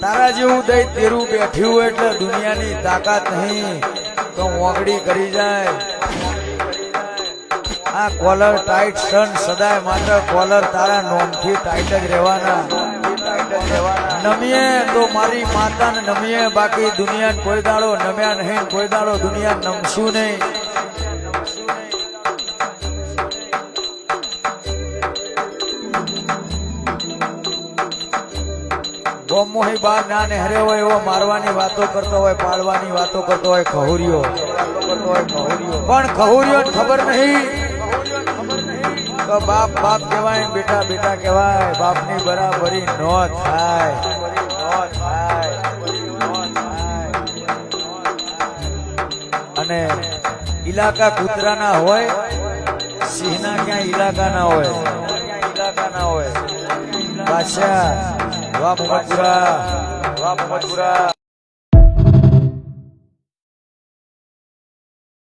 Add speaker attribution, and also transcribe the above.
Speaker 1: તારા જેવું દઈ તેરું બેઠ્યું હોય એટલે દુનિયાની તાકાત નહીં તો ઓગળી કરી જાય. આ કોલર ટાઈટ સન સદાય માત્ર કોલર તારા નોમથી ટાઈટ જ રહેવાના. નમીએ તો મારી માતાને નમીએ, બાકી દુનિયાને કોઈ દાડો નમ્યા નહીં, કોઈ દાડો દુનિયા નમશું નહીં. ગોમોહી બાર ના નેહરે હોય એવો મારવાની વાતો કરતો હોય, પાડવાની વાતો કરતો હોય ખહુરિયો. પણ ખહુરિયો ખબર નહીં તો બાપ બાપ કહેવાય, બેટા બેટા કહેવાય. બાપની બરાબરી નો થાય. અને ઇલાકા કૂતરાના હોય, સિંહના ક્યાં ઇલાકા ના હોય. બાદશાહ વાહ મોહમ્મદપુરા.